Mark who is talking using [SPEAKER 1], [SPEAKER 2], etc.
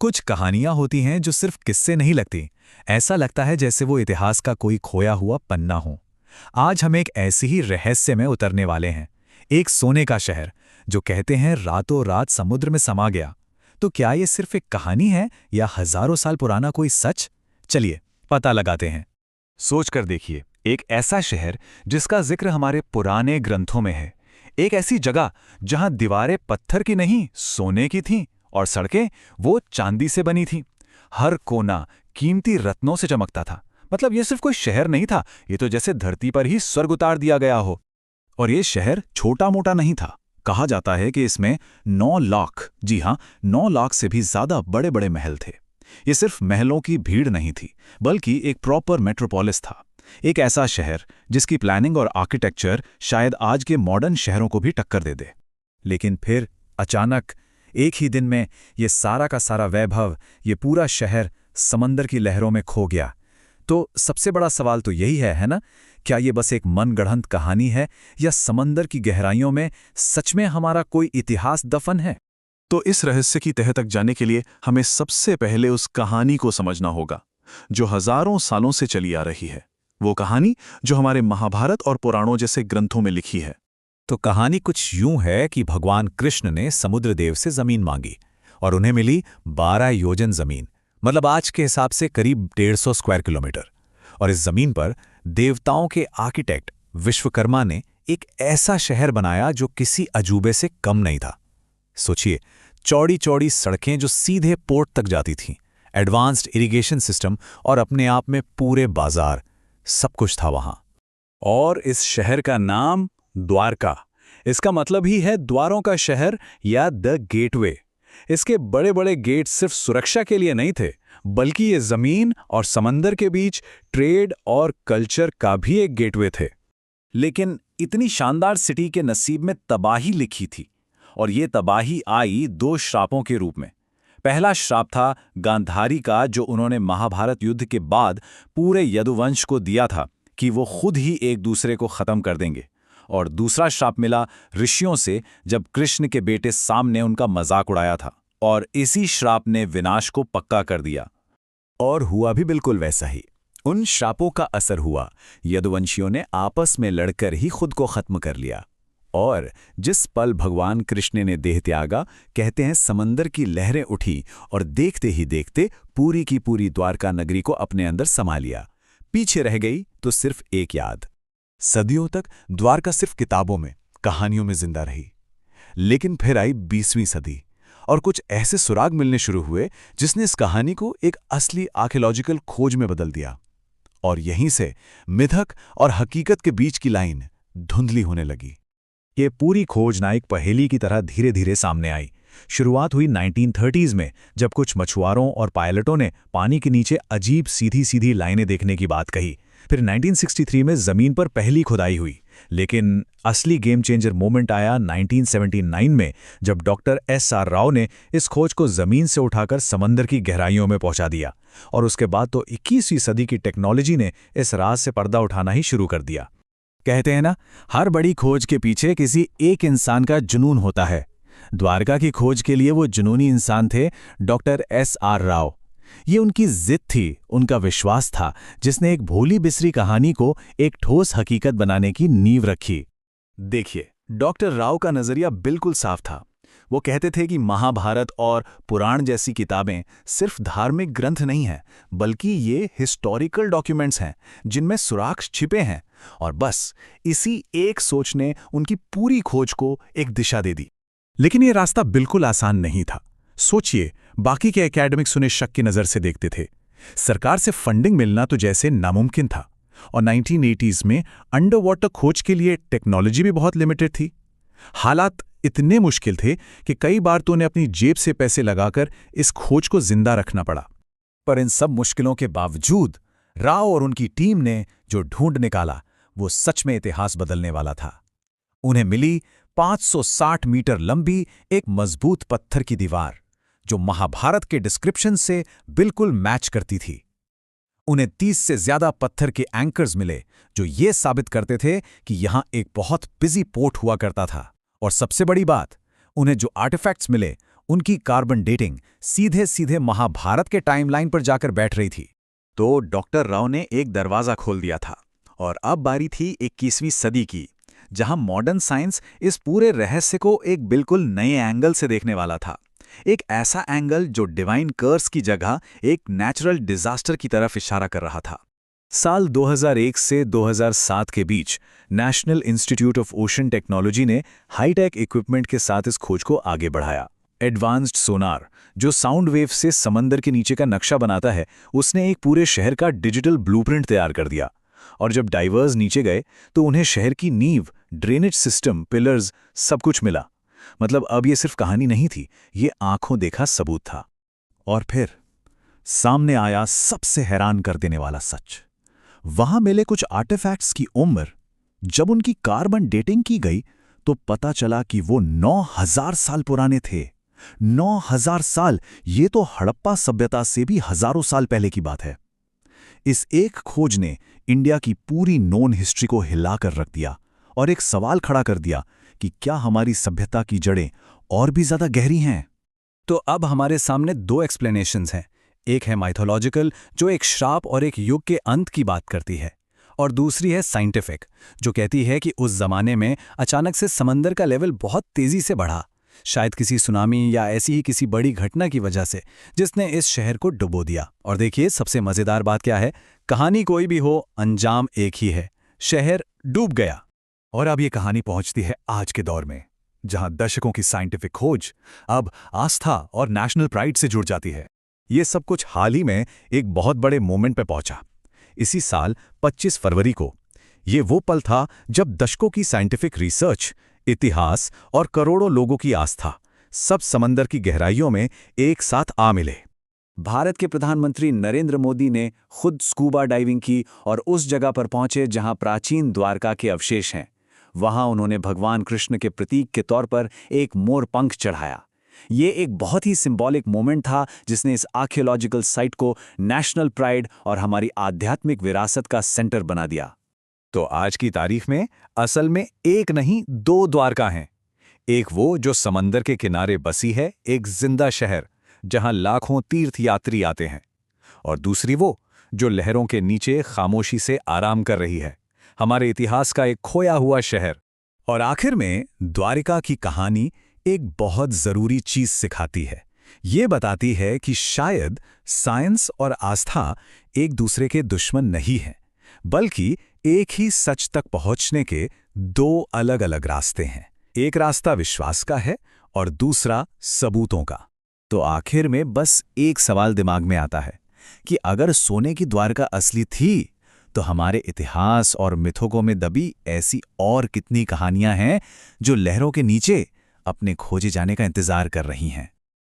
[SPEAKER 1] कुछ कहानियां होती हैं जो सिर्फ किस्से नहीं लगती, ऐसा लगता है जैसे वो इतिहास का कोई खोया हुआ पन्ना हो। आज हम एक ऐसी ही रहस्य में उतरने वाले हैं, एक सोने का शहर जो कहते हैं रातों रात समुद्र में समा गया। तो क्या ये सिर्फ एक कहानी है या हजारों साल पुराना कोई सच? चलिए पता लगाते हैं।
[SPEAKER 2] सोच कर देखिए, एक ऐसा शहर जिसका जिक्र हमारे पुराने ग्रंथों में है। एक ऐसी जगह जहां दीवारें पत्थर की नहीं सोने की थीं और सड़कें वो चांदी से बनी थीं। हर कोना कीमती रत्नों से चमकता था। मतलब ये सिर्फ कोई शहर नहीं था, ये तो जैसे धरती पर ही स्वर्ग उतार दिया गया हो। और ये शहर छोटा मोटा नहीं था। कहा जाता है कि इसमें 9 लाख, जी हाँ, 9 लाख से भी ज्यादा बड़े बड़े महल थे। ये सिर्फ महलों की भीड़ नहीं थी, बल्कि एक प्रॉपर मेट्रोपोलिस था। एक ऐसा शहर जिसकी प्लानिंग और आर्किटेक्चर शायद आज के मॉडर्न शहरों को भी टक्कर दे दे।
[SPEAKER 1] लेकिन फिर अचानक एक ही दिन में ये सारा का सारा वैभव, ये पूरा शहर समंदर की लहरों में खो गया। तो सबसे बड़ा सवाल तो यही है ना? क्या ये बस एक मनगढ़ंत कहानी है या समंदर की गहराइयों में सच में हमारा कोई इतिहास दफन है?
[SPEAKER 2] तो इस रहस्य की तह तक जाने के लिए हमें सबसे पहले उस कहानी को समझना होगा जो हजारों सालों से चली आ रही है। वो कहानी जो हमारे महाभारत और पुराणों जैसे ग्रंथों में लिखी है।
[SPEAKER 1] तो कहानी कुछ यूं है कि भगवान कृष्ण ने समुद्रदेव से जमीन मांगी और उन्हें मिली 12 योजन जमीन, मतलब आज के हिसाब से करीब 150 स्क्वायर किलोमीटर। और इस जमीन पर देवताओं के आर्किटेक्ट विश्वकर्मा ने एक ऐसा शहर बनाया जो किसी अजूबे से कम नहीं था। सोचिए, चौड़ी चौड़ी सड़कें जो सीधे पोर्ट तक जाती थीं, एडवांस्ड इरिगेशन सिस्टम और अपने आप में पूरे बाजार, सब कुछ था वहां।
[SPEAKER 2] और इस शहर का नाम द्वारका। इसका मतलब ही है द्वारों का शहर या द गेटवे। इसके बड़े बड़े गेट सिर्फ सुरक्षा के लिए नहीं थे, बल्कि ये जमीन और समंदर के बीच ट्रेड और कल्चर का भी एक गेटवे थे। लेकिन इतनी शानदार सिटी के नसीब में तबाही लिखी थी, और ये तबाही आई 2 श्रापों के रूप में। पहला श्राप था गांधारी का, जो उन्होंने महाभारत युद्ध के बाद पूरे यदुवंश को दिया था कि वो खुद ही एक दूसरे को खत्म कर देंगे। और दूसरा श्राप मिला ऋषियों से, जब कृष्ण के बेटे साम ने उनका मजाक उड़ाया था, और इसी श्राप ने विनाश को पक्का कर दिया।
[SPEAKER 1] और हुआ भी बिल्कुल वैसा ही। उन श्रापों का असर हुआ, यदुवंशियों ने आपस में लड़कर ही खुद को खत्म कर लिया। और जिस पल भगवान कृष्ण ने देह त्यागा, कहते हैं समंदर की लहरें उठी और देखते ही देखते पूरी की पूरी द्वारका नगरी को अपने अंदर समा लिया। पीछे रह गई तो सिर्फ एक याद। सदियों तक द्वारका सिर्फ किताबों में, कहानियों में जिंदा रही। लेकिन फिर आई 20वीं सदी और कुछ ऐसे सुराग मिलने शुरू हुए जिसने इस कहानी को एक असली आर्कियोलॉजिकल खोज में बदल दिया। और यहीं से मिथक और हकीकत के बीच की लाइन धुंधली होने लगी। ये पूरी खोज ना एक पहेली की तरह धीरे धीरे सामने आई। शुरुआत हुई 1930s में, जब कुछ मछुआरों और पायलटों ने पानी के नीचे अजीब सीधी सीधी लाइनें देखने की बात कही। फिर 1963 में जमीन पर पहली खुदाई हुई। लेकिन असली गेम चेंजर मोमेंट आया 1979 में, जब डॉक्टर SR राव ने इस खोज को जमीन से उठाकर समंदर की गहराइयों में पहुंचा दिया। और उसके बाद तो 21वीं सदी की टेक्नोलॉजी ने इस राज से पर्दा उठाना ही शुरू कर दिया। कहते हैं ना, हर बड़ी खोज के पीछे किसी एक इंसान का जुनून होता है। द्वारका की खोज के लिए वो जुनूनी इंसान थे डॉक्टर SR राव। ये उनकी जिद थी, उनका विश्वास था, जिसने एक भोली बिसरी कहानी को एक ठोस हकीकत बनाने की नींव रखी।
[SPEAKER 2] देखिए, डॉक्टर राव का नजरिया बिल्कुल साफ था। वो कहते थे कि महाभारत और पुराण जैसी किताबें सिर्फ धार्मिक ग्रंथ नहीं हैं, बल्कि ये हिस्टोरिकल डॉक्यूमेंट्स हैं जिनमें सुराग छिपे हैं। और बस इसी एक सोच ने उनकी पूरी खोज को एक दिशा दे दी।
[SPEAKER 1] लेकिन ये रास्ता बिल्कुल आसान नहीं था। सोचिए, बाकी के एकेडमिक्स उन्हें शक की नज़र से देखते थे। सरकार से फंडिंग मिलना तो जैसे नामुमकिन था। और 1980s में अंडर वाटर खोज के लिए टेक्नोलॉजी भी बहुत लिमिटेड थी। हालात इतने मुश्किल थे कि कई बार तो उन्हें अपनी जेब से पैसे लगाकर इस खोज को जिंदा रखना पड़ा। पर इन सब मुश्किलों के बावजूद राव और उनकी टीम ने जो ढूंढ निकाला, वो सच में इतिहास बदलने वाला था। उन्हें मिली 560 मीटर लंबी एक मजबूत पत्थर की दीवार, जो महाभारत के डिस्क्रिप्शन से बिल्कुल मैच करती थी। उन्हें 30 से ज्यादा पत्थर के एंकर्स मिले, जो ये साबित करते थे कि यहां एक बहुत बिजी पोर्ट हुआ करता था। और सबसे बड़ी बात, उन्हें जो आर्टिफैक्ट्स मिले, उनकी कार्बन डेटिंग सीधे सीधे महाभारत के टाइमलाइन पर जाकर बैठ रही थी।
[SPEAKER 2] तो डॉक्टर राव ने एक दरवाज़ा खोल दिया था और अब बारी थी 21वीं सदी की, जहां मॉडर्न साइंस इस पूरे रहस्य को एक बिल्कुल नए एंगल से देखने वाला था। एक ऐसा एंगल जो डिवाइन कर्स की जगह एक नेचुरल डिजास्टर की तरफ इशारा कर रहा था। साल 2001 से 2007 के बीच national institute of ocean technology ने हाईटेक इक्विपमेंट के साथ इस खोज को आगे बढ़ाया। एडवांस्ड सोनार, जो साउंड वेव से समंदर के नीचे का नक्शा बनाता है, उसने एक पूरे शहर का डिजिटल ब्लूप्रिंट तैयार कर दिया। और जब डाइवर्स नीचे गए तो उन्हें शहर की नींव, ड्रेनेज सिस्टम, पिलर्स, सब कुछ मिला। मतलब अब ये सिर्फ कहानी नहीं थी, ये आंखों देखा सबूत था। और फिर सामने आया सबसे हैरान कर देने वाला सच। वहां मिले कुछ आर्टिफैक्ट्स की उम्र, जब उनकी कार्बन डेटिंग की गई तो पता चला कि वो 9000 साल पुराने थे। 9000 साल, ये तो हड़प्पा सभ्यता से भी हजारों साल पहले की बात है। इस एक खोज ने इंडिया की पूरी नोन हिस्ट्री को हिलाकर रख दिया और एक सवाल खड़ा कर दिया कि क्या हमारी सभ्यता की जड़ें और भी ज्यादा गहरी हैं। तो अब हमारे सामने दो एक्सप्लेनेशंस हैं। एक है माइथोलॉजिकल, जो एक श्राप और एक युग के अंत की बात करती है, और दूसरी है साइंटिफिक, जो कहती है कि उस जमाने में अचानक से समंदर का लेवल बहुत तेजी से बढ़ा, शायद किसी सुनामी या ऐसी ही किसी बड़ी घटना की वजह से, जिसने इस शहर को डुबो दिया। और देखिए सबसे मजेदार बात क्या है, कहानी कोई भी हो, अंजाम एक ही है, शहर डूब गया।
[SPEAKER 1] और अब ये कहानी पहुंचती है आज के दौर में, जहां दशकों की साइंटिफिक खोज अब आस्था और नेशनल प्राइड से जुड़ जाती है। ये सब कुछ हाल ही में एक बहुत बड़े मोमेंट पे पहुंचा। इसी साल 25 फरवरी को ये वो पल था जब दशकों की साइंटिफिक रिसर्च, इतिहास और करोड़ों लोगों की आस्था सब समंदर की गहराइयों में एक साथ आ मिले।
[SPEAKER 2] भारत के प्रधानमंत्री नरेंद्र मोदी ने खुद स्कूबा डाइविंग की और उस जगह पर पहुंचे जहां प्राचीन द्वारका के अवशेष हैं। वहां उन्होंने भगवान कृष्ण के प्रतीक के तौर पर एक मोर पंख चढ़ाया। ये एक बहुत ही सिंबॉलिक मोमेंट था जिसने इस आर्कियोलॉजिकल साइट को नेशनल प्राइड और हमारी आध्यात्मिक विरासत का सेंटर बना दिया।
[SPEAKER 1] तो आज की तारीख में असल में एक नहीं, दो द्वारका हैं। एक वो जो समंदर के किनारे बसी है, एक जिंदा शहर जहां लाखों तीर्थयात्री आते हैं, और दूसरी वो जो लहरों के नीचे खामोशी से आराम कर रही है, हमारे इतिहास का एक खोया हुआ शहर। और आखिर में द्वारिका की कहानी एक बहुत जरूरी चीज सिखाती है। ये बताती है कि शायद साइंस और आस्था एक दूसरे के दुश्मन नहीं हैं, बल्कि एक ही सच तक पहुंचने के दो अलग अलग रास्ते हैं। एक रास्ता विश्वास का है और दूसरा सबूतों का। तो आखिर में बस एक सवाल दिमाग में आता है कि अगर सोने की द्वारका असली थी, तो हमारे इतिहास और मिथकों में दबी ऐसी और कितनी कहानियां हैं जो लहरों के नीचे अपने खोजे जाने का इंतजार कर रही हैं।